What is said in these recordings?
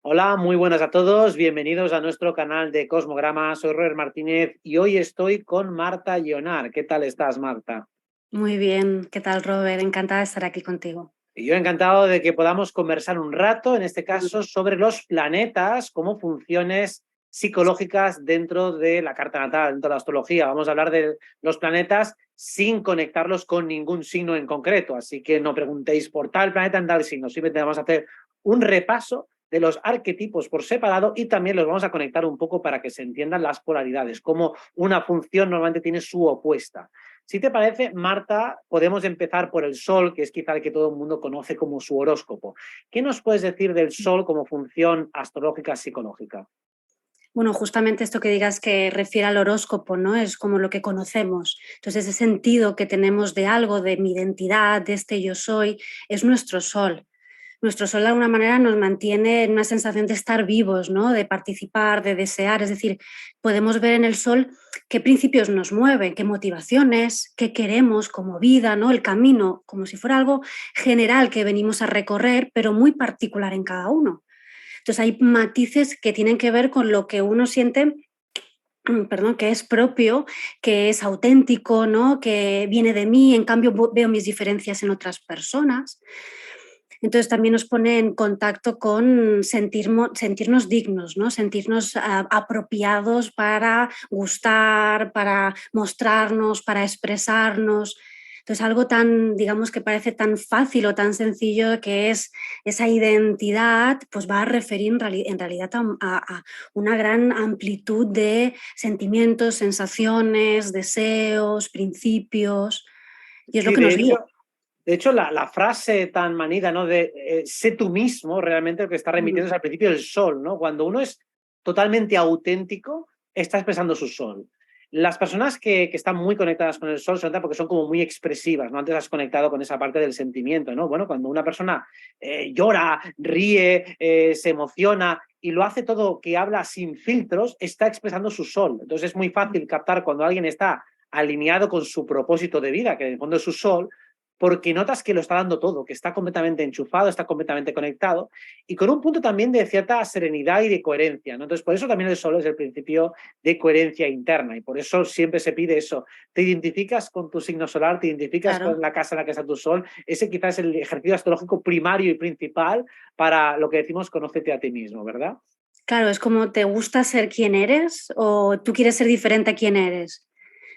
Hola, muy buenas a todos. Bienvenidos a nuestro canal de Cosmograma. Soy Robert Martínez y hoy estoy con Marta Lleonart. ¿Qué tal estás, Marta? Muy bien, ¿qué tal, Robert? Encantada de estar aquí contigo. Y yo encantado de que podamos conversar un rato, en este caso, sobre los planetas como funciones psicológicas dentro de la carta natal, dentro de la astrología. Vamos a hablar de los planetas sin conectarlos con ningún signo en concreto. Así que no preguntéis por tal planeta en tal signo. Simplemente vamos a hacer un repaso de los arquetipos por separado y también los vamos a conectar un poco para que se entiendan las polaridades, cómo una función normalmente tiene su opuesta. Si te parece, Marta, podemos empezar por el Sol, que es quizá el que todo el mundo conoce como su horóscopo. ¿Qué nos puedes decir del Sol como función astrológica psicológica? Bueno, justamente esto que digas que refiere al horóscopo, ¿no? Es como lo que conocemos. Entonces, ese sentido que tenemos de algo, de mi identidad, de este yo soy, es nuestro sol. Nuestro sol de alguna manera nos mantiene en una sensación de estar vivos, ¿no? De participar, de desear. Es decir, podemos ver en el sol qué principios nos mueven, qué motivaciones, qué queremos como vida, ¿no? El camino, como si fuera algo general que venimos a recorrer, pero muy particular en cada uno. Entonces hay matices que tienen que ver con lo que uno siente, perdón, que es propio, que es auténtico, ¿no? Que viene de mí, en cambio veo mis diferencias en otras personas. Entonces también nos pone en contacto con sentirnos dignos, ¿no? Sentirnos apropiados para gustar, para mostrarnos, para expresarnos. Entonces algo tan, digamos, que parece tan fácil o tan sencillo que es esa identidad, pues va a referir en realidad a una gran amplitud de sentimientos, sensaciones, deseos, principios, y es lo Sí, que nos guía. de hecho la frase tan manida, ¿no? De sé tú mismo, realmente lo que está Mm, remitiendo es al principio del sol, ¿no? Cuando uno es totalmente auténtico, está expresando su sol. Las personas que están muy conectadas con el sol se nota porque son como muy expresivas, ¿no? Antes has conectado con esa parte del sentimiento, ¿no? Bueno, cuando una persona llora, ríe, se emociona y lo hace todo que habla sin filtros, está expresando su sol. Entonces es muy fácil captar cuando alguien está alineado con su propósito de vida, que en el fondo es su sol, porque notas que lo está dando todo, que está completamente enchufado, está completamente conectado y con un punto también de cierta serenidad y de coherencia, ¿no? Entonces, por eso también el sol es el principio de coherencia interna y por eso siempre se pide eso. Te identificas con tu signo solar, te identificas con claro. la casa en la que está tu sol. Ese quizás es el ejercicio astrológico primario y principal para lo que decimos conócete a ti mismo, ¿verdad? Claro, es como te gusta ser quien eres o tú quieres ser diferente a quien eres.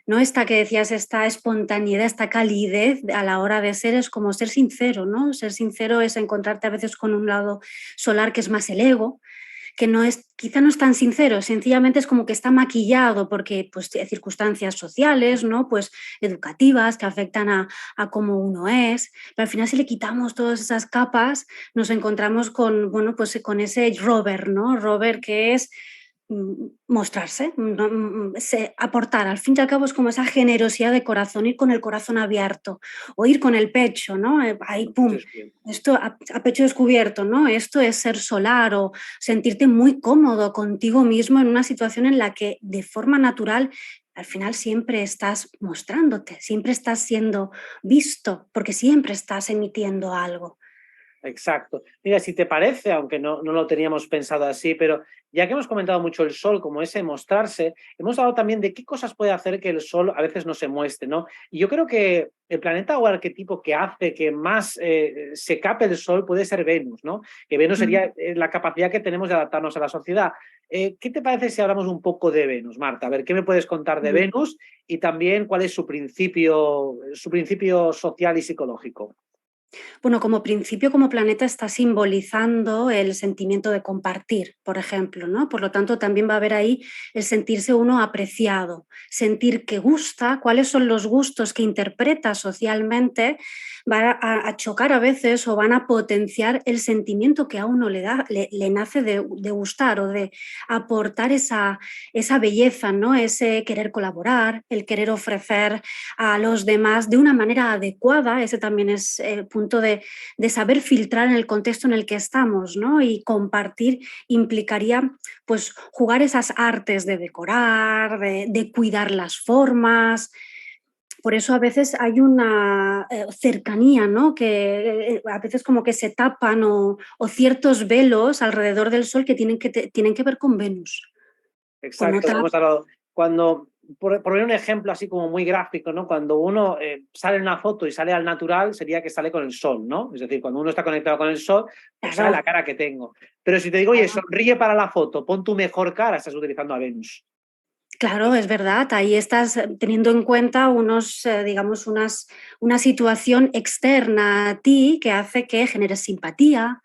¿No? Esta que decías, esta espontaneidad, esta calidez a la hora de ser es como ser sincero, ¿no? Ser sincero es encontrarte a veces con un lado solar que es más el ego, que no es, quizá no es tan sincero, sencillamente es como que está maquillado porque pues circunstancias sociales, ¿no? Pues educativas que afectan a cómo uno es, pero al final si le quitamos todas esas capas nos encontramos con, bueno, pues con ese Robert, ¿no? Robert que es mostrarse, aportar. Al fin y al cabo es como esa generosidad de corazón, ir con el corazón abierto o ir con el pecho, ¿no? Ahí, Sí, pum, sí. esto a pecho descubierto, ¿no? Esto es ser solar o sentirte muy cómodo contigo mismo en una situación en la que de forma natural al final siempre estás mostrándote, siempre estás siendo visto, porque siempre estás emitiendo algo. Exacto. Mira, si te parece, aunque no lo teníamos pensado así, pero ya que hemos comentado mucho el sol como ese mostrarse, hemos hablado también de qué cosas puede hacer que el sol a veces no se muestre, ¿no? Y yo creo que el planeta o arquetipo que hace que más se cape el sol puede ser Venus, ¿no? Que Venus Mm. sería la capacidad que tenemos de adaptarnos a la sociedad. ¿Qué te parece si hablamos un poco de Venus, Marta? A ver, ¿qué me puedes contar de Mm. Venus y también cuál es su principio social y psicológico? Bueno, como principio, como planeta, está simbolizando el sentimiento de compartir, por ejemplo, ¿no? Por lo tanto, también va a haber ahí el sentirse uno apreciado, sentir que gusta, cuáles son los gustos que interpreta socialmente, va a chocar a veces o van a potenciar el sentimiento que a uno le nace de gustar o de aportar esa belleza, ¿no? Ese querer colaborar, el querer ofrecer a los demás de una manera adecuada. Ese también es el punto de saber filtrar en el contexto en el que estamos, ¿no? Y compartir implicaría pues jugar esas artes de decorar, de cuidar las formas, Por eso a veces hay una cercanía, ¿no? Que a veces como que se tapan o ciertos velos alrededor del Sol que tienen que ver con Venus, con Exacto, otra. hemos hablado. Cuando, por ver un ejemplo así como muy gráfico, ¿no? Cuando uno sale en una foto y sale al natural, sería que sale con el sol, ¿no? Es decir, cuando uno está conectado con el sol, pues sale la Claro, cara que tengo. Pero si te digo, oye, claro. sonríe para la foto, pon tu mejor cara, estás utilizando a Venus. Claro, es verdad. Ahí estás teniendo en cuenta digamos, una situación externa a ti que hace que generes simpatía,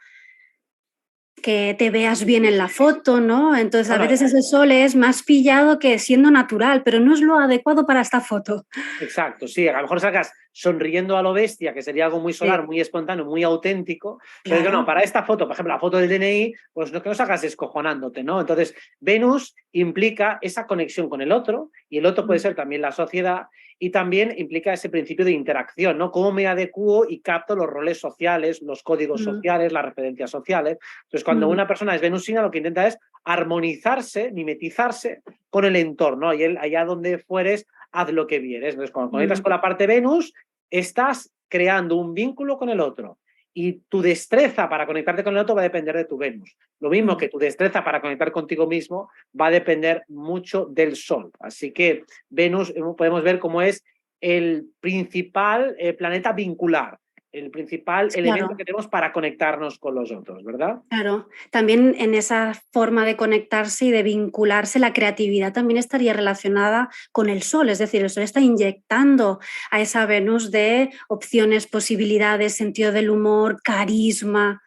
que te veas bien en la foto, ¿no? Entonces, a Bueno, veces ese sol es más pillado que siendo natural, pero no es lo adecuado para esta foto. exacto, sí, a lo mejor sacas sonriendo a lo bestia, que sería algo muy Sí, solar, muy espontáneo, muy auténtico, pero que no, claro. para esta foto, por ejemplo, la foto del DNI, pues lo que no sacas escojonándote, ¿no? Entonces, Venus implica esa conexión con el otro, y el otro puede Mm, ser también la sociedad, y también implica ese principio de interacción, ¿no? Cómo me adecuo y capto los roles sociales, los códigos mm, sociales, las referencias sociales. Entonces, cuando mm, una persona es venusina, lo que intenta es armonizarse, mimetizarse con el entorno, y allá donde fueres haz lo que vieres. Entonces, cuando conectas mm. con la parte Venus, estás creando un vínculo con el otro. Y tu destreza para conectarte con el otro va a depender de tu Venus. Lo mismo Mm. que tu destreza para conectar contigo mismo va a depender mucho del Sol. Así que Venus podemos ver cómo es el principal planeta vincular, el principal elemento Claro. que tenemos para conectarnos con los otros, ¿verdad? Claro, también en esa forma de conectarse y de vincularse, la creatividad también estaría relacionada con el sol, es decir, el sol está inyectando a esa Venus de opciones, posibilidades, sentido del humor, carisma.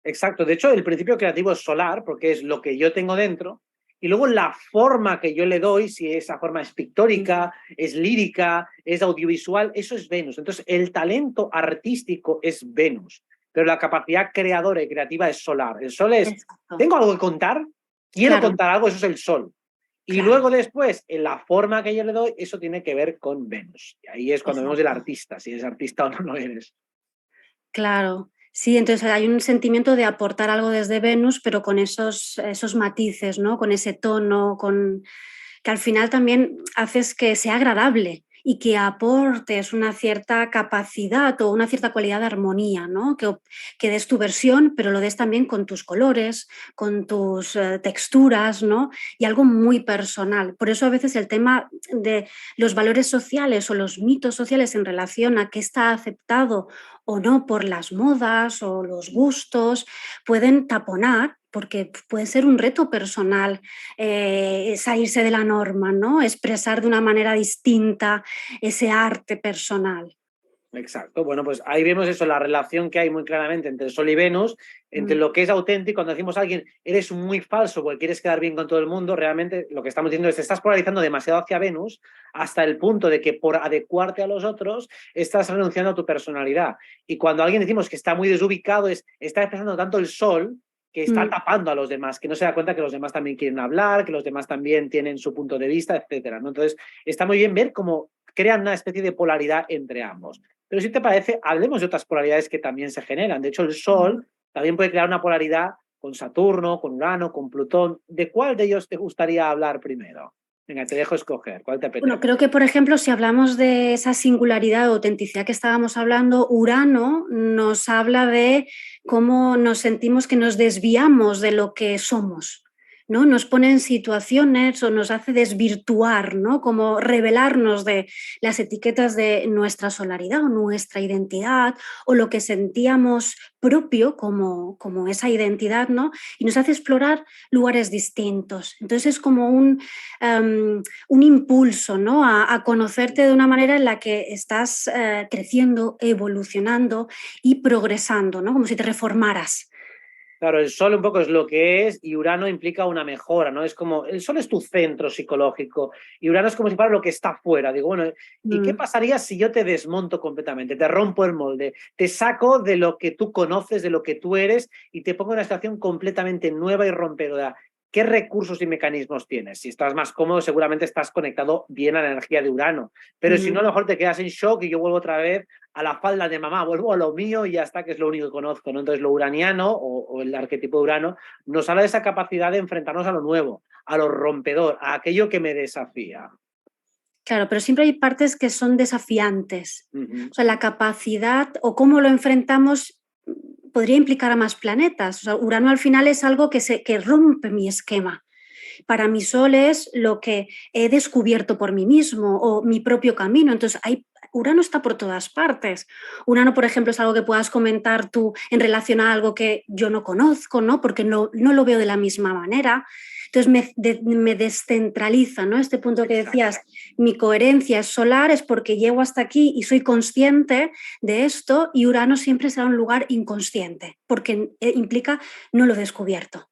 Exacto. De hecho, el principio creativo es solar, porque es lo que yo tengo dentro, y luego la forma que yo le doy, si esa forma es Mm, pictórica, es lírica, es audiovisual, eso es Venus. Entonces, el talento artístico es Venus, pero la capacidad creadora y creativa es solar. El sol es, exacto, tengo algo que contar, quiero claro, contar algo, eso es el sol. Y claro, luego después, en la forma que yo le doy, eso tiene que ver con Venus. Y ahí es cuando vemos el exacto. artista, si eres artista o no lo eres. Claro, sí, entonces hay un sentimiento de aportar algo desde Venus, pero con esos matices, ¿no? Con ese tono, con que al final también haces que sea agradable y que aportes una cierta capacidad o una cierta cualidad de armonía, ¿no? Que des tu versión, pero lo des también con tus colores, con tus texturas, ¿no? Y algo muy personal. Por eso a veces el tema de los valores sociales o los mitos sociales en relación a qué está aceptado o no por las modas o los gustos pueden taponar porque puede ser un reto personal salirse de la norma, ¿no? Expresar de una manera distinta ese arte personal. Exacto. Bueno, pues ahí vemos eso, la relación que hay muy claramente entre el Sol y Venus, entre Mm, lo que es auténtico. Cuando decimos a alguien, eres muy falso porque quieres quedar bien con todo el mundo, realmente lo que estamos diciendo es, te estás polarizando demasiado hacia Venus hasta el punto de que por adecuarte a los otros, estás renunciando a tu personalidad. Y cuando alguien decimos que está muy desubicado, está expresando tanto el Sol que está mm. tapando a los demás, que no se da cuenta que los demás también quieren hablar, que los demás también tienen su punto de vista, etcétera, ¿no? Entonces, está muy bien ver cómo crean una especie de polaridad entre ambos. Pero si te parece, hablemos de otras polaridades que también se generan. De hecho, el Sol también puede crear una polaridad con Saturno, con Urano, con Plutón. ¿De cuál de ellos te gustaría hablar primero? Venga, te dejo escoger. ¿Cuál te Bueno, apetece? creo que, por ejemplo, si hablamos de esa singularidad o autenticidad que estábamos hablando, Urano nos habla de cómo nos sentimos que nos desviamos de lo que somos, ¿no? Nos pone en situaciones o nos hace desvirtuar, ¿no? Como revelarnos de las etiquetas de nuestra solaridad o nuestra identidad o lo que sentíamos propio como esa identidad, ¿no? Y nos hace explorar lugares distintos. Entonces es como un impulso, ¿no? A conocerte de una manera en la que estás creciendo, evolucionando y progresando, ¿no? Como si te reformaras. Claro, el Sol un poco es lo que es y Urano implica una mejora, ¿no? Es como, el Sol es tu centro psicológico y Urano es como si fuera lo que está fuera. Digo, bueno, ¿y qué Mm, pasaría si yo te desmonto completamente, te rompo el molde, te saco de lo que tú conoces, de lo que tú eres y te pongo en una situación completamente nueva y rompedora? ¿Qué recursos y mecanismos tienes? Si estás más cómodo, seguramente estás conectado bien a la energía de Urano, pero si no, a mm. lo mejor te quedas en shock y yo vuelvo otra vez a la falda de mamá, vuelvo a lo mío y ya está, que es lo único que conozco, ¿no? Entonces, lo uraniano o el arquetipo de Urano nos habla de esa capacidad de enfrentarnos a lo nuevo, a lo rompedor, a aquello que me desafía. Claro, pero siempre hay partes que son desafiantes. O Ujú. sea, la capacidad o cómo lo enfrentamos podría implicar a más planetas. O sea, Urano al final es algo que rompe mi esquema. Para mi sol es lo que he descubierto por mí mismo o mi propio camino. Entonces, Urano está por todas partes. Urano, por ejemplo, es algo que puedas comentar tú en relación a algo que yo no conozco, ¿no? Porque no lo veo de la misma manera. Entonces me descentraliza, ¿no? Este punto que decías, Exacto. mi coherencia es solar, es porque llego hasta aquí y soy consciente de esto, y Urano siempre será un lugar inconsciente, porque implica no lo he descubierto.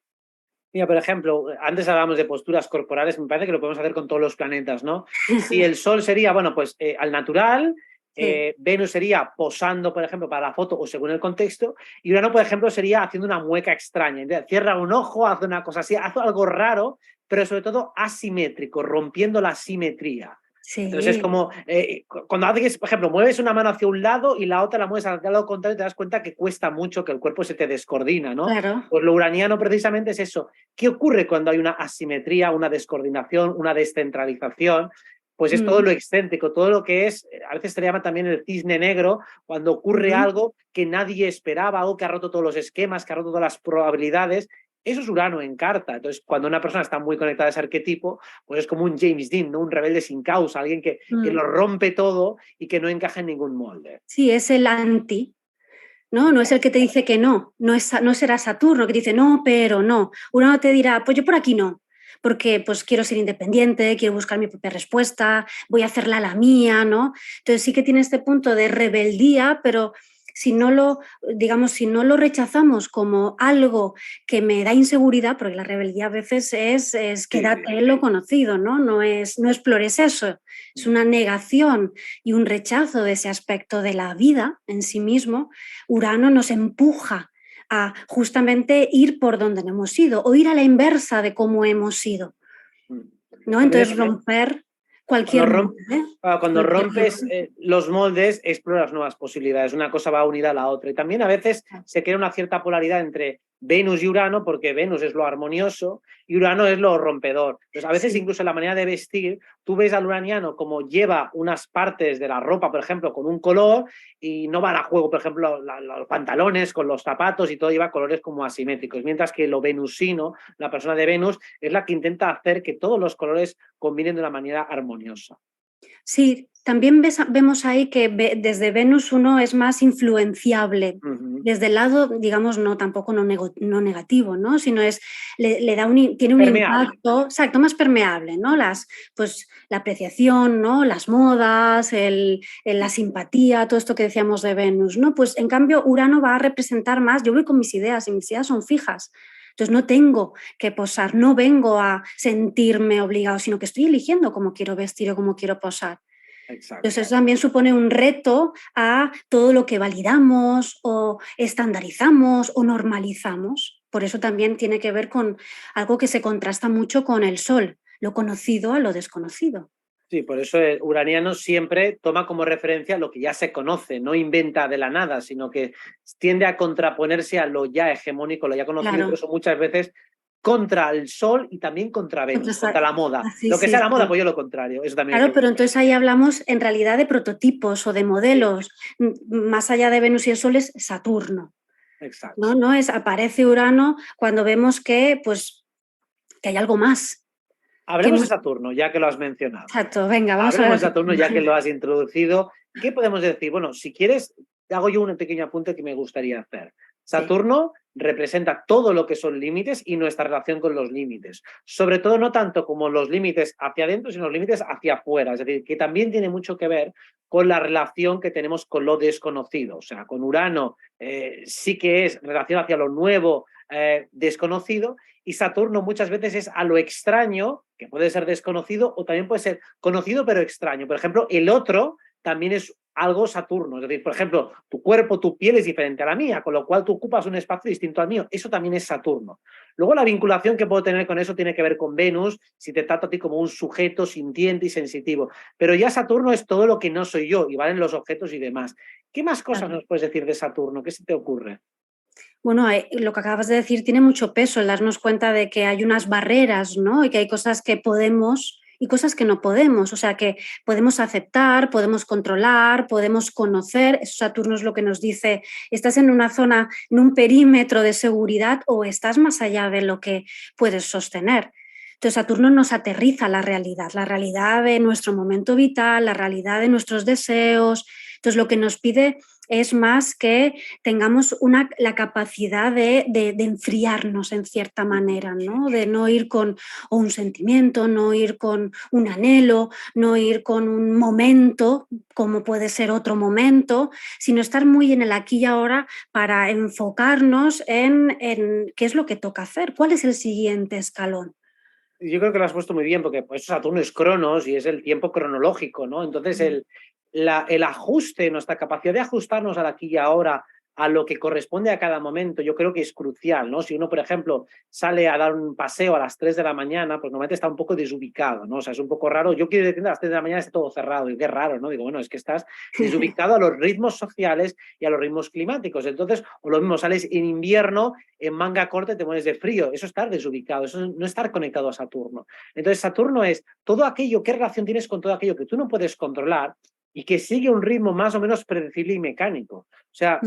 Mira, por ejemplo, antes hablábamos de posturas corporales, me parece que lo podemos hacer con todos los planetas, ¿no? Si el Sol sería, bueno, pues al natural, Sí. Venus sería posando, por ejemplo, para la foto o según el contexto, y Urano, por ejemplo, sería haciendo una mueca extraña. Entonces, cierra un ojo, hace una cosa así, hace algo raro, pero sobre todo asimétrico, rompiendo la simetría. Entonces es Sí, como cuando haces, por ejemplo, mueves una mano hacia un lado y la otra la mueves al lado contrario, te das cuenta que cuesta mucho, que el cuerpo se te descoordina, ¿no? claro. Pues lo uraniano precisamente es eso. ¿Qué ocurre cuando hay una asimetría, una descoordinación, una descentralización? Pues es todo Mm, lo excéntrico, todo lo que es, a veces se le llama también el cisne negro, cuando ocurre ujú. algo que nadie esperaba, algo que ha roto todos los esquemas, que ha roto todas las probabilidades. Eso es Urano en carta. Entonces, cuando una persona está muy conectada a ese arquetipo, pues es como un James Dean, ¿no? Un rebelde sin causa, alguien que Mm. lo rompe todo y que no encaja en ningún molde. Sí, es el anti, ¿no? No es el que te dice que no, no será Saturno que te dice no, pero no. Uno te dirá, pues yo por aquí no, porque pues quiero ser independiente, quiero buscar mi propia respuesta, voy a hacerla la mía, ¿no? Entonces sí que tiene este punto de rebeldía, pero si no lo, digamos, si no lo rechazamos como algo que me da inseguridad, porque la rebeldía a veces es Sí, quédate en lo conocido, ¿no? No explores eso, es una negación y un rechazo de ese aspecto de la vida en sí mismo. Urano nos empuja a justamente ir por donde no hemos ido o ir a la inversa de cómo hemos ido, ¿no? Entonces Precisamente, romper cuando, cualquier molde, cuando cualquier rompes los moldes, exploras nuevas posibilidades. Una cosa va unida a la otra. Y también a veces se crea una cierta polaridad entre Venus y Urano, porque Venus es lo armonioso y Urano es lo rompedor. Entonces, a veces sí. incluso en la manera de vestir, tú ves al uraniano como lleva unas partes de la ropa, por ejemplo, con un color y no van a juego, por ejemplo, los pantalones con los zapatos y todo lleva colores como asimétricos. Mientras que lo venusino, la persona de Venus, es la que intenta hacer que todos los colores combinen de una manera armoniosa. Sí, también vemos ahí que desde Venus uno es más influenciable. Ujú. Desde el lado, digamos, no tampoco no negativo, ¿no? Sino le da tiene un Permeable. impacto, exacto, más permeable, ¿no? Pues la apreciación, ¿no? Las modas, la simpatía, todo esto que decíamos de Venus, ¿no? Pues en cambio, Urano va a representar más, yo voy con mis ideas y mis ideas son fijas. Entonces no tengo que posar, no vengo a sentirme obligado, sino que estoy eligiendo cómo quiero vestir o cómo quiero posar. Entonces Exacto. eso también supone un reto a todo lo que validamos o estandarizamos o normalizamos. Por eso también tiene que ver con algo que se contrasta mucho con el sol, lo conocido a lo desconocido. Sí, por eso el uraniano siempre toma como referencia lo que ya se conoce, no inventa de la nada, sino que tiende a contraponerse a lo ya hegemónico, lo ya conocido, por Claro, eso muchas veces contra el Sol y también contra Venus, entonces, contra la moda. sí, Lo que sí, sea la moda, sí. pues yo lo contrario, eso también hay que Claro, pero decir. entonces ahí hablamos en realidad de prototipos o de Sí, modelos. Más allá de Venus y el Sol es Saturno. exacto. No, aparece Urano cuando vemos que, pues, que hay algo más, que Hablemos de hemos Saturno, ya que lo has mencionado. exacto, venga, vamos a Hablemos hablar de de Saturno, ya que Saturno. lo has introducido. ¿Qué podemos decir? Bueno, si quieres, hago yo un pequeño apunte que me gustaría hacer. Sí, Saturno representa todo lo que son límites y nuestra relación con los límites. Sobre todo no tanto como los límites hacia adentro, sino los límites hacia afuera. Es decir, que también tiene mucho que ver con la relación que tenemos con lo desconocido. O sea, con Urano sí que es relación hacia lo nuevo, desconocido, y Saturno muchas veces es a lo extraño, que puede ser desconocido o también puede ser conocido pero extraño. Por ejemplo, el otro también es algo Saturno. Es decir, por ejemplo, tu cuerpo, tu piel es diferente a la mía, con lo cual tú ocupas un espacio distinto al mío. Eso también es Saturno. Luego la vinculación que puedo tener con eso tiene que ver con Venus, si te trato a ti como un sujeto sintiente y sensitivo. Pero ya Saturno es todo lo que no soy yo y valen los objetos y demás. ¿Qué más cosas claro. nos puedes decir de Saturno? ¿Qué se te ocurre? Bueno, lo que acabas de decir tiene mucho peso, el darnos cuenta de que hay unas barreras, ¿no? Y que hay cosas que podemos y cosas que no podemos. O sea que podemos aceptar, podemos controlar, podemos conocer. Saturno es lo que nos dice, estás en una zona, en un perímetro de seguridad o estás más allá de lo que puedes sostener. Entonces Saturno nos aterriza la realidad de nuestro momento vital, la realidad de nuestros deseos. Entonces lo que nos pide es más que tengamos la capacidad de enfriarnos en cierta manera, ¿no? De no ir con un sentimiento, no ir con un anhelo, no ir con un momento, como puede ser otro momento, sino estar muy en el aquí y ahora para enfocarnos en qué es lo que toca hacer, cuál es el siguiente escalón. Yo creo que lo has puesto muy bien, porque pues, Saturno es Cronos y es el tiempo cronológico, ¿no? Entonces, el ajuste, nuestra capacidad de ajustarnos al aquí y ahora, a lo que corresponde a cada momento, yo creo que es crucial, ¿no? Si uno, por ejemplo, sale a dar un paseo a las 3 de la mañana, pues normalmente está un poco desubicado, ¿no? O sea, es un poco raro. Yo quiero decir, a las 3 de la mañana está todo cerrado, y qué raro, ¿no? Digo, bueno, es que estás desubicado a los ritmos sociales y a los ritmos climáticos. Entonces, o lo mismo, sales en invierno en manga corta y te mueres de frío. Eso es estar desubicado, eso es no estar conectado a Saturno. Entonces, Saturno es todo aquello, qué relación tienes con todo aquello que tú no puedes controlar y que sigue un ritmo más o menos predecible y mecánico. O sea,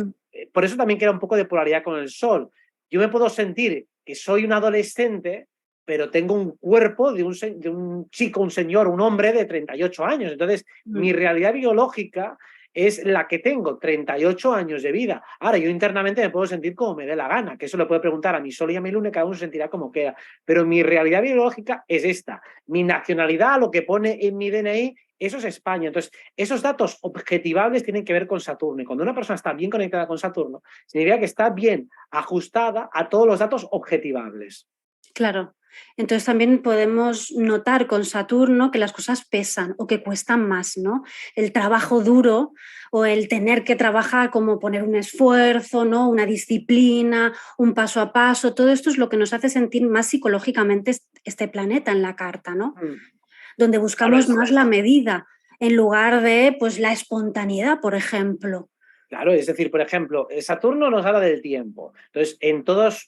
por eso también queda un poco de polaridad con el Sol. Yo me puedo sentir que soy un adolescente, pero tengo un cuerpo de un chico, un señor, un hombre de 38 años. Entonces, mi realidad biológica es la que tengo, 38 años de vida. Ahora, yo internamente me puedo sentir como me dé la gana, que eso lo puede preguntar a mi Sol y a mi Luna, cada uno se sentirá como quiera. Pero mi realidad biológica es esta. Mi nacionalidad, lo que pone en mi DNI, eso es España. Entonces, esos datos objetivables tienen que ver con Saturno. Y cuando una persona está bien conectada con Saturno, significa que está bien ajustada a todos los datos objetivables. Claro. Entonces también podemos notar con Saturno que las cosas pesan o que cuestan más, ¿no? El trabajo duro o el tener que trabajar, como poner un esfuerzo, ¿no? Una disciplina, un paso a paso, todo esto es lo que nos hace sentir más psicológicamente este planeta en la carta, ¿no? Donde Claro, buscamos más la medida en lugar de, pues, la espontaneidad, por ejemplo. Claro, es decir, por ejemplo, Saturno nos habla del tiempo. Entonces,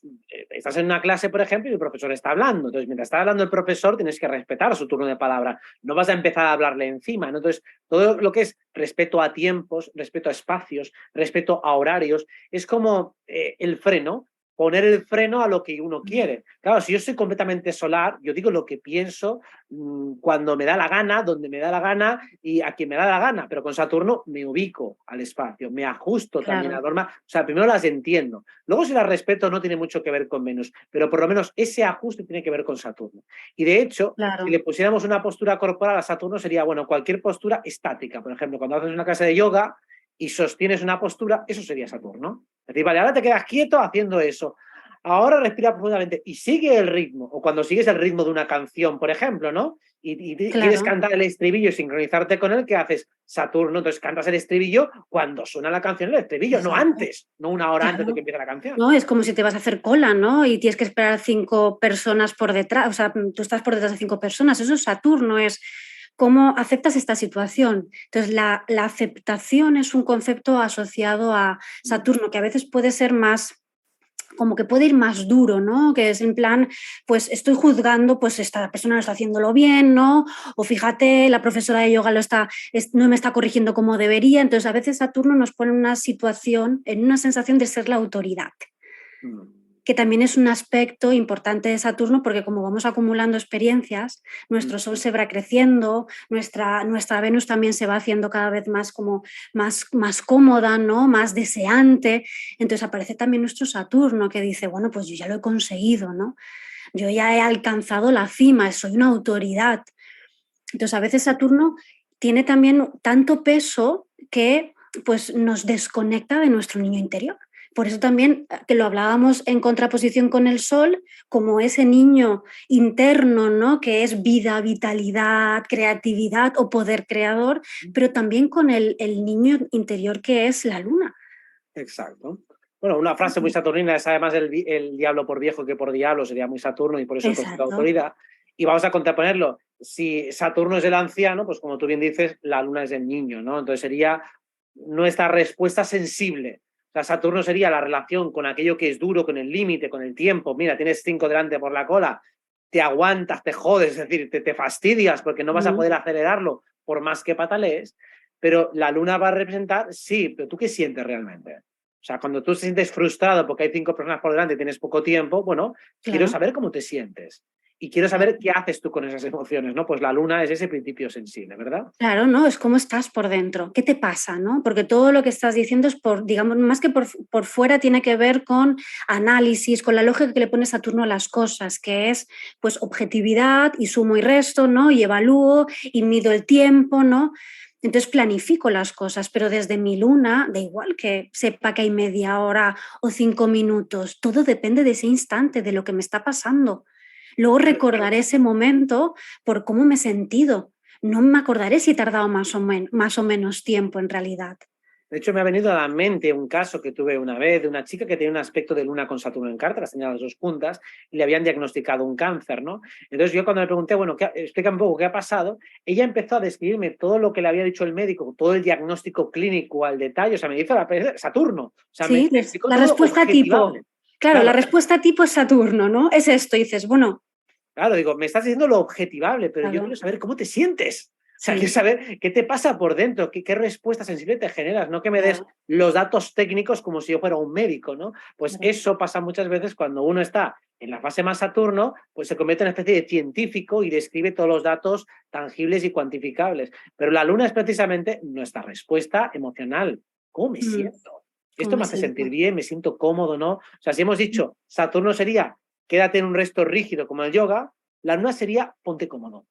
estás en una clase, por ejemplo, y el profesor está hablando. Entonces, mientras está hablando el profesor, tienes que respetar su turno de palabra. No vas a empezar a hablarle encima, ¿no? Entonces, todo lo que es respeto a tiempos, respeto a espacios, respeto a horarios, es como el freno, poner el freno a lo que uno quiere. Claro, si yo soy completamente solar, yo digo lo que pienso cuando me da la gana, donde me da la gana y a quien me da la gana, pero con Saturno me ubico al espacio, me ajusto también a la Claro, norma, o sea, primero las entiendo, luego si las respeto no tiene mucho que ver con menos, pero por lo menos ese ajuste tiene que ver con Saturno. Y de hecho, si le claro. pusiéramos una postura corporal a Saturno sería, bueno, cualquier postura estática, por ejemplo, cuando haces una clase de yoga y sostienes una postura, eso sería Saturno. Es decir, vale, ahora te quedas quieto haciendo eso. Ahora respira profundamente y sigue el ritmo, o cuando sigues el ritmo de una canción, por ejemplo, ¿no? Y quieres Claro. cantar el estribillo y sincronizarte con él, ¿qué haces? Saturno, entonces cantas el estribillo cuando suena la canción, el estribillo, no Exacto. antes, no una hora antes de que Claro. empiece la canción. ¿No? Es como si te vas a hacer cola, ¿no? Y tienes que esperar 5 personas por detrás, o sea, tú estás por detrás de 5 personas. Eso es Saturno, es cómo aceptas esta situación. Entonces, la aceptación es un concepto asociado a Saturno, que a veces puede ser más, como que puede ir más duro, ¿no? Que es en plan, pues estoy juzgando, pues esta persona no está haciéndolo bien, ¿no? O fíjate, la profesora de yoga no me está corrigiendo como debería. Entonces, a veces Saturno nos pone en una situación, en una sensación de ser la autoridad, Mm. que también es un aspecto importante de Saturno, porque como vamos acumulando experiencias, Mm. nuestro Sol se va creciendo, nuestra Venus también se va haciendo cada vez más como más cómoda, ¿no? Más deseante. Entonces aparece también nuestro Saturno que dice, bueno, pues yo ya lo he conseguido, ¿no? Yo ya he alcanzado la cima, soy una autoridad. Entonces a veces Saturno tiene también tanto peso que pues nos desconecta de nuestro niño interior. Por eso también que lo hablábamos en contraposición con el Sol, como ese niño interno, ¿no? Que es vida, vitalidad, creatividad o poder creador, pero también con el niño interior que es la Luna. Exacto. Bueno, una frase muy saturnina es además el diablo por viejo que por diablo, sería muy Saturno y por eso el concepto de Exacto. autoridad. Y vamos a contraponerlo. Si Saturno es el anciano, pues como tú bien dices, la luna es el niño, ¿no? Entonces sería nuestra respuesta sensible. O sea, Saturno sería la relación con aquello que es duro, con el límite, con el tiempo. Mira, tienes 5 delante por la cola, te aguantas, te jodes, es decir, te fastidias porque no vas a poder acelerarlo por más que patalees, pero la luna va a representar, sí, pero ¿tú qué sientes realmente? O sea, cuando tú te sientes frustrado porque hay 5 personas por delante y tienes poco tiempo, bueno, quiero Claro. saber cómo te sientes y quiero saber qué haces tú con esas emociones, ¿no? Pues la luna es ese principio sensible, ¿verdad? Claro, ¿no? Es cómo estás por dentro, qué te pasa, ¿no? Porque todo lo que estás diciendo es por, digamos, más que por fuera, tiene que ver con análisis, con la lógica que le pone Saturno a las cosas, que es pues objetividad y sumo y resto, ¿no? Y evalúo y mido el tiempo, ¿no? Entonces planifico las cosas, pero desde mi luna, da igual que sepa que hay media hora o 5 minutos, todo depende de ese instante, de lo que me está pasando. Luego recordaré ese momento por cómo me he sentido. No me acordaré si he tardado más o menos tiempo en realidad. De hecho, me ha venido a la mente un caso que tuve una vez de una chica que tenía un aspecto de luna con Saturno en carta, las tenía las dos juntas, y le habían diagnosticado un cáncer, ¿no? Entonces yo cuando le pregunté, bueno, explica un poco qué ha pasado, ella empezó a describirme todo lo que le había dicho el médico, todo el diagnóstico clínico al detalle, o sea, me hizo Saturno, o sea, Sí, me explicó la todo respuesta tipo. objetivable. Claro, la Claro, respuesta tipo es Saturno, ¿no? Es esto, y dices, bueno, claro, digo, me estás diciendo lo objetivable, pero yo quiero claro, saber cómo te sientes. O sea, quiero sí, saber qué te pasa por dentro, qué respuesta sensible te generas, no que me des claro, los datos técnicos como si yo fuera un médico, ¿no? Pues claro. eso pasa muchas veces cuando uno está en la fase más Saturno, pues se convierte en una especie de científico y describe todos los datos tangibles y cuantificables. Pero la luna es precisamente nuestra respuesta emocional. ¿Cómo me Mm, siento? ¿Cómo Esto me me hace sentir siento? bien, me siento cómodo, ¿no? O sea, si hemos dicho Saturno sería quédate en un resto rígido como el yoga, la luna sería ponte cómodo.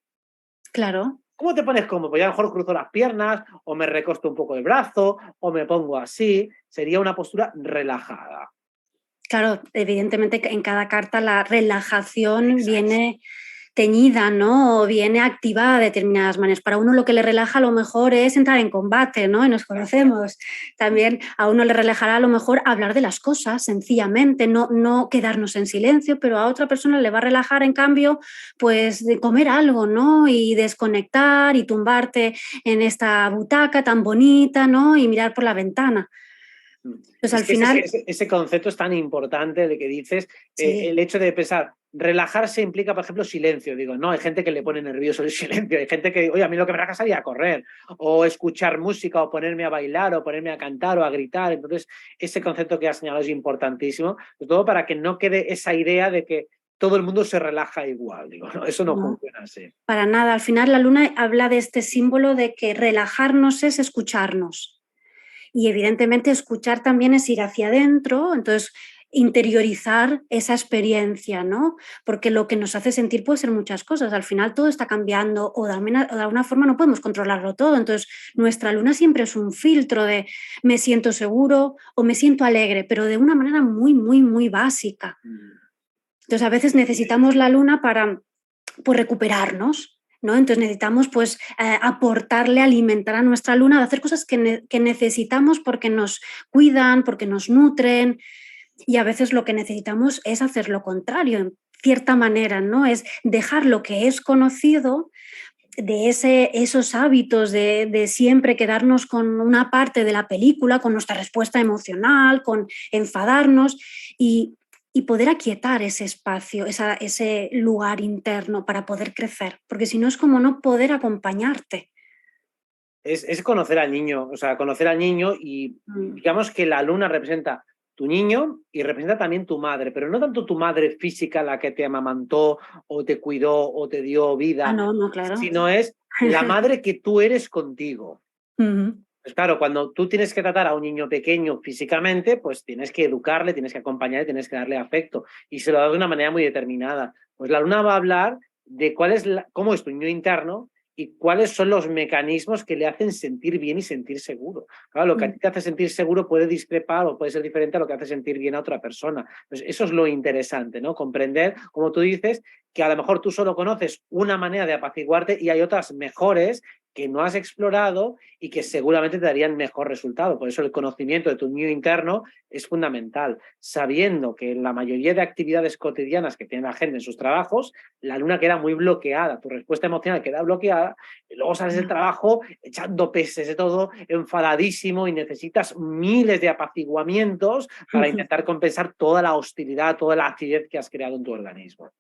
Claro. ¿Cómo te pones cómodo? Pues ya a lo mejor cruzo las piernas, o me recosto un poco el brazo, o me pongo así. Sería una postura relajada. Claro, evidentemente que en cada carta la relajación Exacto. viene teñida, ¿no? O viene activada de determinadas maneras. Para uno lo que le relaja a lo mejor es entrar en combate, ¿no? Y nos conocemos. También a uno le relajará a lo mejor hablar de las cosas sencillamente, no quedarnos en silencio, pero a otra persona le va a relajar, en cambio, pues de comer algo, ¿no? Y desconectar y tumbarte en esta butaca tan bonita, ¿no? Y mirar por la ventana. Pues Es al que final, ese concepto es tan importante de que dices, sí. el hecho de pensar, relajarse implica, por ejemplo, silencio. Digo, no, hay gente que le pone nervioso el silencio, hay gente que, oye, a mí lo que me relaja es salir a correr, o escuchar música, o ponerme a bailar, o ponerme a cantar, o a gritar. Entonces, ese concepto que has señalado es importantísimo, sobre todo para que no quede esa idea de que todo el mundo se relaja igual. Digo, no, eso no No, funciona así. para nada. Al final la luna habla de este símbolo de que relajarnos es escucharnos. Y evidentemente escuchar también es ir hacia adentro, entonces interiorizar esa experiencia, ¿no? Porque lo que nos hace sentir puede ser muchas cosas. Al final todo está cambiando o de alguna forma no podemos controlarlo todo. Entonces nuestra luna siempre es un filtro de me siento seguro o me siento alegre, pero de una manera muy, muy, muy básica. Mm. Entonces a veces necesitamos la luna para pues recuperarnos, ¿no? Entonces necesitamos pues aportarle, alimentar a nuestra luna, de hacer cosas que necesitamos porque nos cuidan, porque nos nutren y a veces lo que necesitamos es hacer lo contrario, en cierta manera, ¿no? Es dejar lo que es conocido de esos hábitos de siempre quedarnos con una parte de la película, con nuestra respuesta emocional, con enfadarnos y, y poder aquietar ese espacio, ese lugar interno para poder crecer, porque si no es como no poder acompañarte. Es conocer al niño, o sea, conocer al niño y Mm. digamos que la luna representa tu niño y representa también tu madre, pero no tanto tu madre física, la que te amamantó o te cuidó o te dio Ah, vida, no, no, claro. sino es la madre que tú eres contigo. Ujú. Pues claro, cuando tú tienes que tratar a un niño pequeño físicamente, pues tienes que educarle, tienes que acompañarle, tienes que darle afecto y se lo da de una manera muy determinada. Pues la luna va a hablar de cómo es tu niño interno y cuáles son los mecanismos que le hacen sentir bien y sentir seguro. Claro, lo que a Mm. ti te hace sentir seguro puede discrepar o puede ser diferente a lo que hace sentir bien a otra persona. Pues eso es lo interesante, ¿no? Comprender, como tú dices, que a lo mejor tú solo conoces una manera de apaciguarte y hay otras mejores que no has explorado y que seguramente te darían mejor resultado. Por eso el conocimiento de tu niño interno es fundamental, sabiendo que en la mayoría de actividades cotidianas que tiene la gente en sus trabajos, la luna queda muy bloqueada, tu respuesta emocional queda bloqueada, y luego sales del trabajo echando peces de todo, enfadadísimo y necesitas miles de apaciguamientos para intentar compensar toda la hostilidad, toda la acidez que has creado en tu organismo.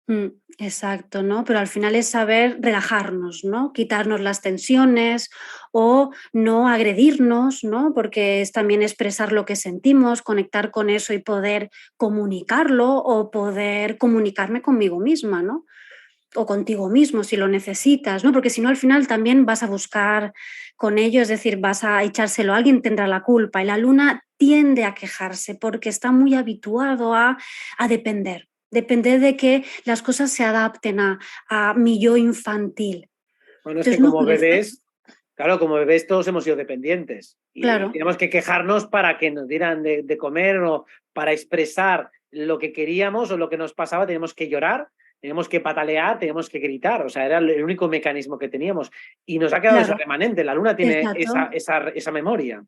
Mm, exacto, ¿no? Pero al final es saber relajarnos, ¿no? Quitarnos las tensiones o no agredirnos, ¿no? Porque es también expresar lo que sentimos, conectar con eso y poder comunicarlo o poder comunicarme conmigo misma, ¿no? O contigo mismo si lo necesitas, ¿no? Porque si no, al final también vas a buscar con ello, es decir, vas a echárselo, alguien tendrá la culpa y la luna tiende a quejarse porque está muy habituado a depender, depender de que las cosas se adapten a mi yo infantil. Bueno, es que Entonces no como crece, bebés, claro, como bebés todos hemos sido dependientes y claro, tenemos que quejarnos para que nos dieran de comer o para expresar lo que queríamos o lo que nos pasaba, tenemos que llorar, tenemos que patalear, tenemos que gritar, o sea, era el único mecanismo que teníamos y nos ha quedado ese claro, remanente, la luna tiene exacto. esa memoria.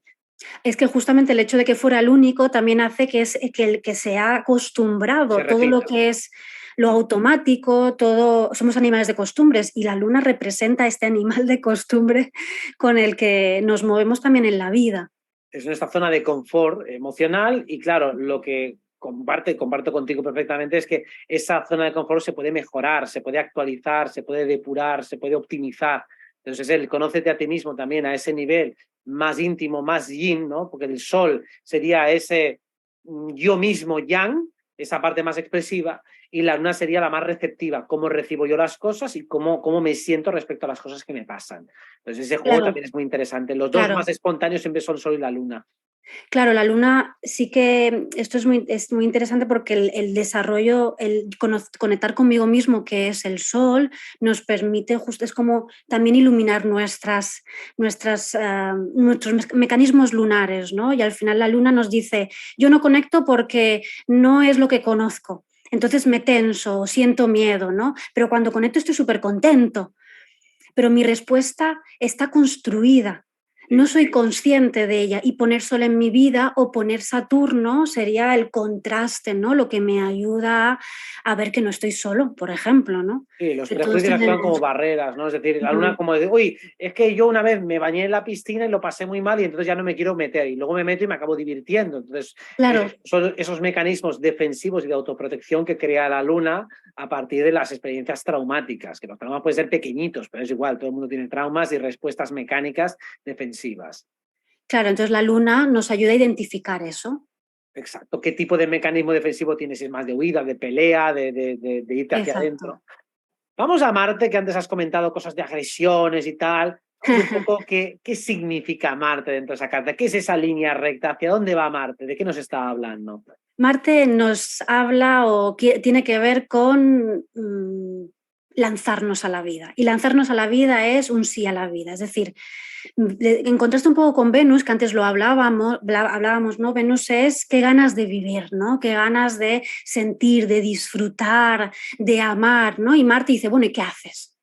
Es que justamente el hecho de que fuera el único también hace que se ha Se acostumbrado todo lo repita. que es lo automático, todo somos animales de costumbres y la luna representa este animal de costumbre con el que nos movemos también en la vida. Es nuestra zona de confort emocional y claro, lo que comparto contigo perfectamente es que esa zona de confort se puede mejorar, se puede actualizar, se puede depurar, se puede optimizar. Entonces, el conócete a ti mismo también a ese nivel más íntimo, más yin, ¿no? Porque el sol sería ese yo mismo yang, esa parte más expresiva, y la luna sería la más receptiva, cómo recibo yo las cosas y cómo me siento respecto a las cosas que me pasan. Entonces, ese juego Claro, también es muy interesante. Los dos claro. más espontáneos siempre son el sol y la luna. Claro, la luna sí que esto es muy interesante porque el desarrollo, el conectar conmigo mismo, que es el sol, nos permite justo, es como también iluminar nuestros mecanismos lunares, ¿no? Y al final la luna nos dice, yo no conecto porque no es lo que conozco. Entonces me tenso, siento miedo, ¿no? Pero cuando conecto estoy súper contento. Pero mi respuesta está construida. No Sí. soy consciente de ella y poner Sol en mi vida o poner Saturno sería el contraste, ¿no? Lo que me ayuda a ver que no estoy solo, por ejemplo, ¿no? Sí, los Que todos prejuicios actúan como tenemos. barreras, ¿no? Es decir, la luna Ujú. como de, uy, es que yo una vez me bañé en la piscina y lo pasé muy mal y entonces ya no me quiero meter y luego me meto y me acabo divirtiendo. Entonces, Claro, son esos mecanismos defensivos y de autoprotección que crea la luna a partir de las experiencias traumáticas, que los traumas pueden ser pequeñitos, pero es igual, todo el mundo tiene traumas y respuestas mecánicas defensivas. claro, entonces la luna nos ayuda a identificar eso. Exacto. ¿Qué tipo de mecanismo defensivo tienes? Si es más de huida, de pelea, de irte hacia Exacto. adentro. Vamos a Marte, que antes has comentado cosas de agresiones y tal. Vamos un poco qué significa Marte dentro de esa carta. ¿Qué es esa línea recta? ¿Hacia dónde va Marte? ¿De qué nos está hablando? Marte nos habla o tiene que ver con lanzarnos a la vida. Y lanzarnos a la vida es un sí a la vida. Es decir, en contraste un poco con Venus, que antes lo hablábamos, ¿no? Venus es qué ganas de vivir, ¿no? Qué ganas de sentir, de disfrutar, de amar, ¿no? Y Marte dice, bueno, ¿y qué haces?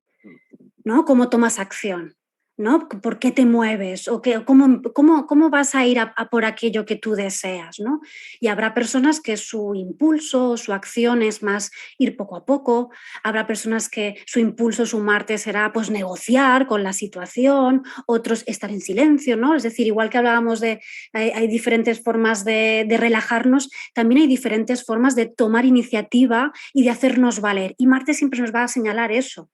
¿No? ¿Cómo tomas acción? ¿No? ¿Por qué te mueves? ¿O cómo vas a ir a por aquello que tú deseas? ¿No? Y habrá personas que su impulso, su acción es más ir poco a poco, habrá personas que su impulso, su Marte será pues negociar con la situación, otros estar en silencio, ¿no? Es decir, igual que hablábamos de, hay diferentes formas de relajarnos, también hay diferentes formas de tomar iniciativa y de hacernos valer. Y Marte siempre nos va a señalar eso.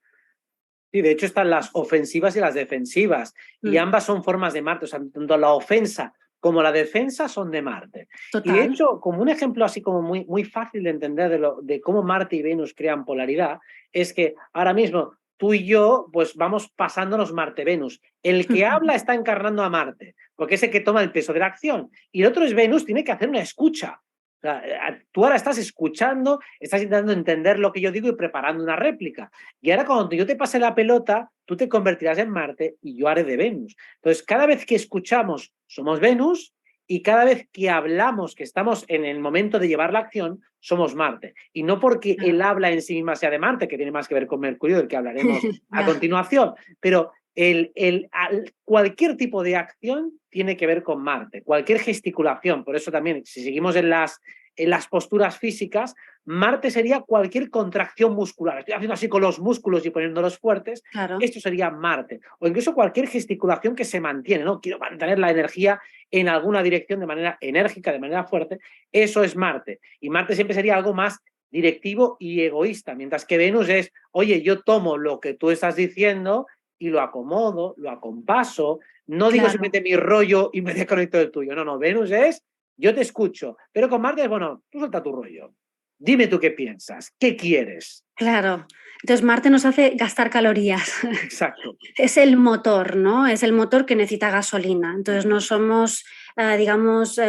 Sí, de hecho están las ofensivas y las defensivas, y Mm, ambas son formas de Marte, o sea, tanto la ofensa como la defensa son de Marte. Y de total. hecho, como un ejemplo así como muy fácil de entender de cómo Marte y Venus crean polaridad, es que ahora mismo tú y yo pues vamos pasándonos Marte-Venus. El que habla está encarnando a Marte, porque es el que toma el peso de la acción, y el otro es Venus, tiene que hacer una escucha. O sea, tú ahora estás escuchando, estás intentando entender lo que yo digo y preparando una réplica. Y ahora cuando yo te pase la pelota, tú te convertirás en Marte y yo haré de Venus. Entonces, cada vez que escuchamos, somos Venus, y cada vez que hablamos, que estamos en el momento de llevar la acción, somos Marte. Y no porque Claro. el habla en sí misma sea de Marte, que tiene más que ver con Mercurio, del que hablaremos a Ya. continuación, pero cualquier tipo de acción tiene que ver con Marte, cualquier gesticulación. Por eso también, si seguimos en las posturas físicas, Marte sería cualquier contracción muscular. Estoy haciendo así con los músculos y poniéndolos fuertes. Claro. Esto sería Marte. O incluso cualquier gesticulación que se mantiene, ¿no? Quiero mantener la energía en alguna dirección de manera enérgica, de manera fuerte. Eso es Marte. Y Marte siempre sería algo más directivo y egoísta, mientras que Venus es, oye, yo tomo lo que tú estás diciendo y lo acomodo, lo acompaso, no digo Claro. simplemente mi rollo y me desconecto del tuyo, no, Venus es, yo te escucho, pero con Marte es, bueno, tú suelta tu rollo, dime tú qué piensas, qué quieres. Claro. Entonces Marte nos hace gastar calorías. Exacto. Es el motor, ¿no? Es el motor que necesita gasolina. Entonces no somos, digamos,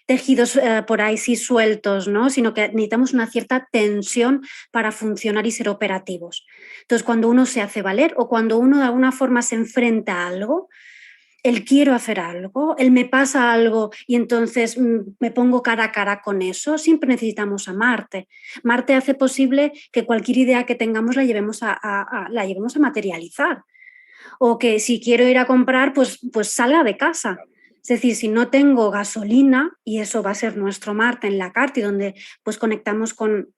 tejidos por ahí sí sueltos, ¿no? Sino que necesitamos una cierta tensión para funcionar y ser operativos. Entonces cuando uno se hace valer o cuando uno de alguna forma se enfrenta a algo, el quiero hacer algo, el me pasa algo y entonces me pongo cara a cara con eso, siempre necesitamos a Marte. Marte hace posible que cualquier idea que tengamos la llevemos la llevemos a materializar. O que si quiero ir a comprar, pues salga de casa. Es decir, si no tengo gasolina, y eso va a ser nuestro Marte en la carta, y donde pues conectamos con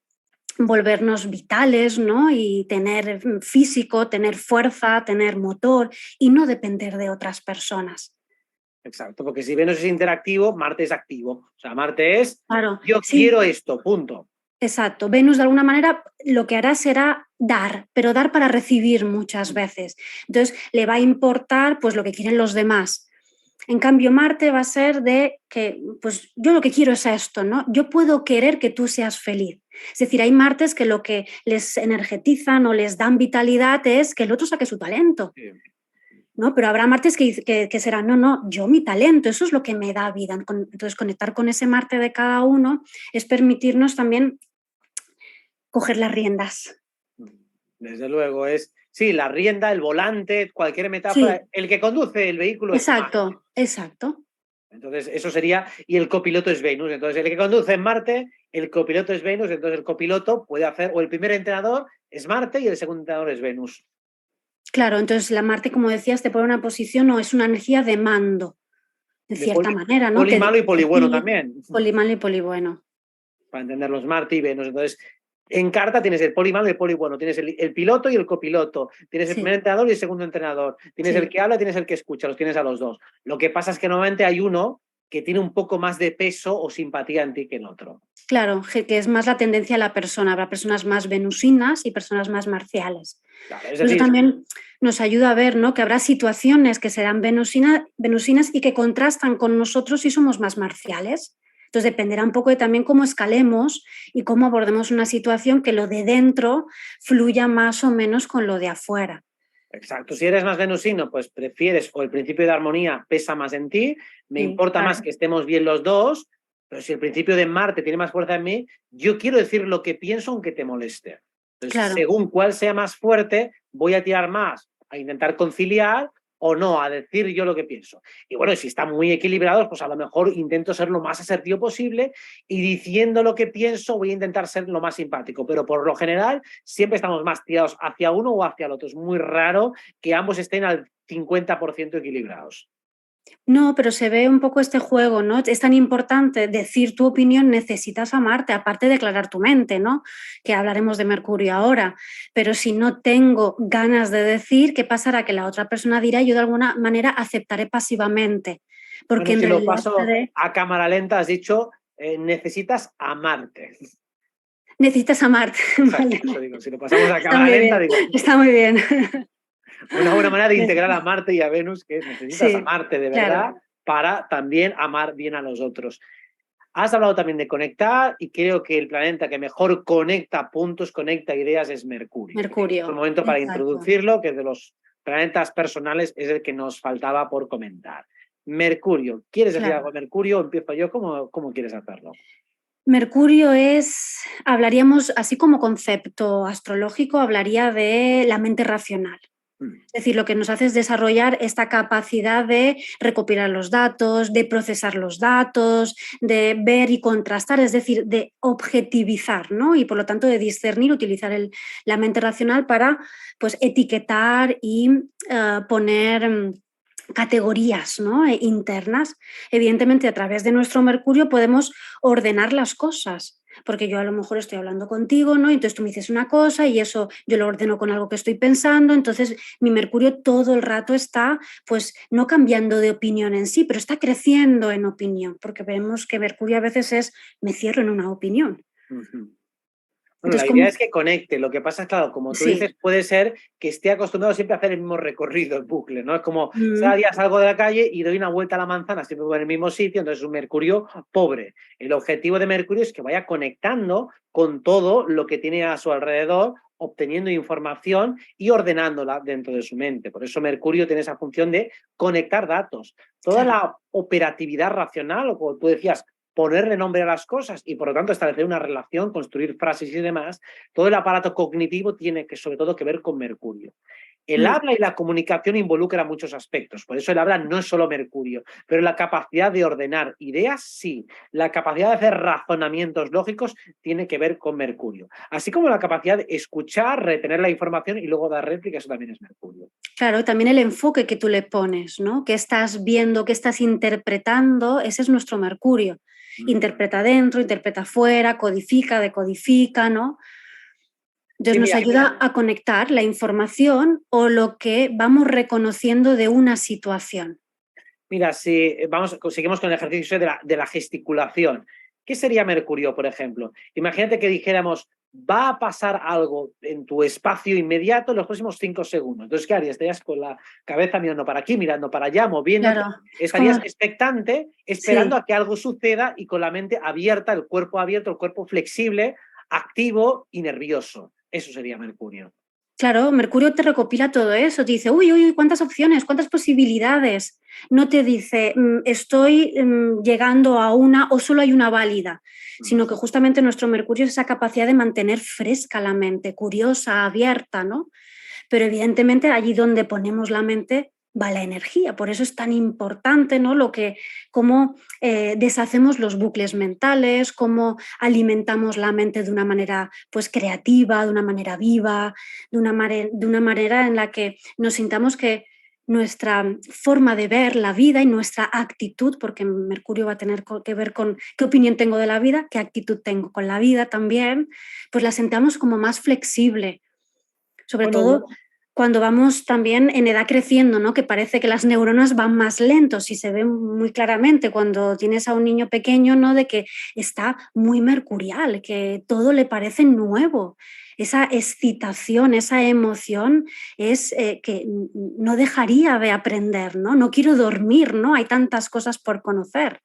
volvernos vitales, ¿no? Y tener físico, tener fuerza, tener motor y no depender de otras personas. Exacto, porque si Venus es interactivo, Marte es activo. O sea, Marte es, Claro, yo sí, quiero esto, punto. exacto. Venus de alguna manera lo que hará será dar, pero dar para recibir muchas veces. Entonces le va a importar pues lo que quieren los demás. En cambio, Marte va a ser de que, pues yo lo que quiero es esto, ¿no? Yo puedo querer que tú seas feliz. Es decir, hay Martes que lo que les energetizan o les dan vitalidad es que el otro saque su talento, Sí. ¿no? Pero habrá Martes que serán, no, yo mi talento, eso es lo que me da vida. Entonces, conectar con ese Marte de cada uno es permitirnos también coger las riendas. Desde luego, es, sí, la rienda, el volante, cualquier metáfora, Sí, el que conduce el vehículo es Marte. exacto, exacto. Entonces, eso sería, y el copiloto es Venus. Entonces, el que conduce es Marte, el copiloto es Venus, entonces el copiloto puede hacer, o el primer entrenador es Marte y el segundo entrenador es Venus. Claro, entonces la Marte, como decías, te pone una posición o es una energía de mando, de De cierta manera, ¿no? poli Que malo y poli bueno define también, polimalo y polibueno. para entender los Marte y Venus. Entonces, en carta tienes el poli malo y el poli bueno, tienes el piloto y el copiloto, tienes el primer Sí, entrenador y el segundo entrenador, tienes el sí. que habla y tienes el que escucha, los tienes a los dos. Lo que pasa es que normalmente hay uno que tiene un poco más de peso o simpatía en ti que en otro. Claro, que es más la tendencia a la persona. Habrá personas más venusinas y personas más marciales. Claro, es Eso decir, también nos ayuda a ver, ¿no? Que habrá situaciones que serán venusinas y que contrastan con nosotros si somos más marciales. Entonces dependerá un poco de también cómo escalemos y cómo abordemos una situación que lo de dentro fluya más o menos con lo de afuera. exacto, si eres más venusino, pues prefieres o el principio de armonía pesa más en ti, me Sí, importa más claro, que estemos bien los dos, pero si el principio de Marte tiene más fuerza en mí, yo quiero decir lo que pienso aunque te moleste. Entonces, claro. según cuál sea más fuerte, voy a tirar más a intentar conciliar o no, a decir yo lo que pienso. Y bueno, si están muy equilibrados, pues a lo mejor intento ser lo más asertivo posible y diciendo lo que pienso voy a intentar ser lo más simpático, pero por lo general siempre estamos más tirados hacia uno o hacia el otro. Es muy raro que ambos estén al 50% equilibrados. No, pero se ve un poco este juego, ¿no? Es tan importante decir tu opinión, necesitas amarte, aparte de aclarar tu mente, ¿no? Que hablaremos de Mercurio ahora. Pero si no tengo ganas de decir, ¿qué pasará? Que la otra persona dirá, yo de alguna manera aceptaré pasivamente. Porque Bueno, en si lo realidad paso a cámara lenta, has dicho, necesitas amarte. necesitas amarte. Exacto, Vale. por eso digo, si lo pasamos a Está cámara muy lenta, bien, digo, está muy bien. una buena manera de integrar a Marte y a Venus, que necesitas Sí, amarte de claro. verdad para también amar bien a los otros. Has hablado también de conectar y creo que el planeta que mejor conecta puntos, conecta ideas es Mercurio. Es un Mercurio, momento para exacto. introducirlo, que de los planetas personales es el que nos faltaba por comentar. Mercurio, ¿quieres decir Claro. algo de Mercurio? Empiezo yo, ¿cómo quieres hacerlo? Mercurio hablaríamos, así como concepto astrológico, hablaría de la mente racional. Mm. Es decir, lo que nos hace es desarrollar esta capacidad de recopilar los datos, de procesar los datos, de ver y contrastar, es decir, de objetivizar, ¿no? Y por lo tanto de discernir, utilizar la mente racional para pues, etiquetar y poner categorías, ¿no? Internas. Evidentemente, a través de nuestro Mercurio podemos ordenar las cosas, porque yo a lo mejor estoy hablando contigo, ¿no? Y entonces tú me dices una cosa y eso yo lo ordeno con algo que estoy pensando, entonces mi Mercurio todo el rato está, pues, no cambiando de opinión en sí, pero está creciendo en opinión, porque vemos que Mercurio a veces es, me cierro en una opinión. Ujú. Bueno, Entonces, la idea como, es que conecte. Lo que pasa es, claro, como tú sí, dices, puede ser que esté acostumbrado siempre a hacer el mismo recorrido, el bucle, ¿no? Es como, cada mm, día salgo de la calle y doy una vuelta a la manzana, siempre voy en el mismo sitio, entonces es un Mercurio pobre. El objetivo de Mercurio es que vaya conectando con todo lo que tiene a su alrededor, obteniendo información y ordenándola dentro de su mente. Por eso Mercurio tiene esa función de conectar datos. Toda claro. la operatividad racional, o como tú decías, ponerle nombre a las cosas y por lo tanto establecer una relación, construir frases y demás, todo el aparato cognitivo tiene que sobre todo que ver con Mercurio. El Mm. habla y la comunicación involucra muchos aspectos, por eso el habla no es solo Mercurio, pero la capacidad de ordenar ideas sí, la capacidad de hacer razonamientos lógicos tiene que ver con Mercurio, así como la capacidad de escuchar, retener la información y luego dar réplica, eso también es Mercurio. Claro, también el enfoque que tú le pones, ¿no? ¿Qué estás viendo, qué estás interpretando? Ese es nuestro Mercurio. Interpreta dentro, interpreta fuera, codifica, decodifica, ¿no? Entonces Sí, nos mira, ayuda a conectar la información o lo que vamos reconociendo de una situación. Mira, si vamos, seguimos con el ejercicio de la gesticulación. ¿Qué sería Mercurio, por ejemplo? Imagínate que dijéramos, va a pasar algo en tu espacio inmediato en los próximos 5 segundos. Entonces, ¿qué harías? Estarías con la cabeza mirando para aquí, mirando para allá, moviéndote. Claro, es como, Estarías expectante, esperando sí, a que algo suceda y con la mente abierta, el cuerpo flexible, activo y nervioso. Eso sería Mercurio. claro, Mercurio te recopila todo eso, te dice, uy, uy, uy, cuántas opciones, cuántas posibilidades. No te dice, estoy llegando a una o solo hay una válida, sino que justamente nuestro Mercurio es esa capacidad de mantener fresca la mente, curiosa, abierta, ¿no? Pero evidentemente allí donde ponemos la mente va la energía, por eso es tan importante, ¿no? Lo que, cómo deshacemos los bucles mentales, cómo alimentamos la mente de una manera pues creativa, de una manera viva, de una manera en la que nos sintamos que nuestra forma de ver la vida y nuestra actitud, porque Mercurio va a tener que ver con qué opinión tengo de la vida, qué actitud tengo con la vida también, pues la sentamos como más flexible, sobre Bueno, todo cuando vamos también en edad creciendo, ¿no? Que parece que las neuronas van más lentos y se ve muy claramente cuando tienes a un niño pequeño, ¿no? De que está muy mercurial, que todo le parece nuevo. Esa excitación, esa emoción es que no dejaría de aprender, ¿no? No quiero dormir, ¿no? Hay tantas cosas por conocer.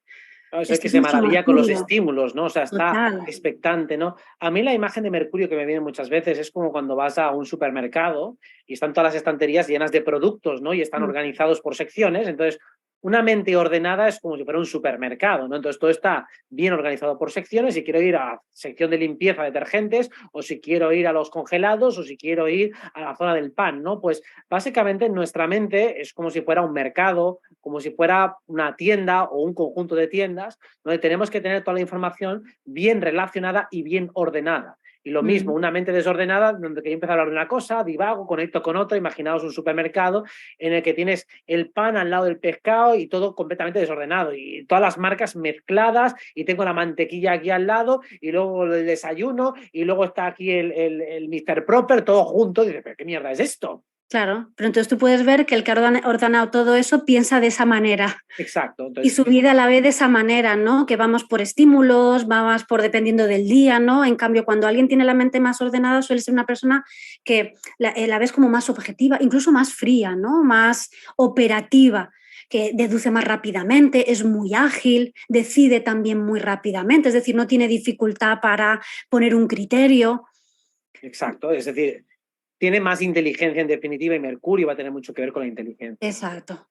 eso es Este que es se nuestro maravilla con los Mercurio, estímulos, ¿no? O sea, está total. expectante, ¿no? A mí la imagen de Mercurio que me viene muchas veces es como cuando vas a un supermercado y están todas las estanterías llenas de productos, ¿no? Y están Mm. organizados por secciones. Entonces, una mente ordenada es como si fuera un supermercado, ¿no? Entonces, todo está bien organizado por secciones. Si quiero ir a la sección de limpieza, detergentes, o si quiero ir a los congelados, o si quiero ir a la zona del pan, ¿no? Pues básicamente nuestra mente es como si fuera un mercado, como si fuera una tienda o un conjunto de tiendas donde tenemos que tener toda la información bien relacionada y bien ordenada. Y lo mismo, Mm. una mente desordenada, donde yo empiezo a hablar de una cosa, divago, conecto con otra, imaginaos un supermercado en el que tienes el pan al lado del pescado y todo completamente desordenado, y todas las marcas mezcladas, y tengo la mantequilla aquí al lado, y luego el desayuno, y luego está aquí el Mr. Proper, todo junto, y dices, ¿pero qué mierda es esto? Claro, pero entonces tú puedes ver que el que ha ordenado todo eso piensa de esa manera Exacto, y entonces su vida la ve de esa manera, ¿no? Que vamos por estímulos, vamos por dependiendo del día, ¿no? En cambio, cuando alguien tiene la mente más ordenada, suele ser una persona que la ves como más objetiva, incluso más fría, ¿no? Más operativa, que deduce más rápidamente, es muy ágil, decide también muy rápidamente, es decir, no tiene dificultad para poner un criterio. exacto, es decir, tiene más inteligencia en definitiva y Mercurio va a tener mucho que ver con la inteligencia. Exacto.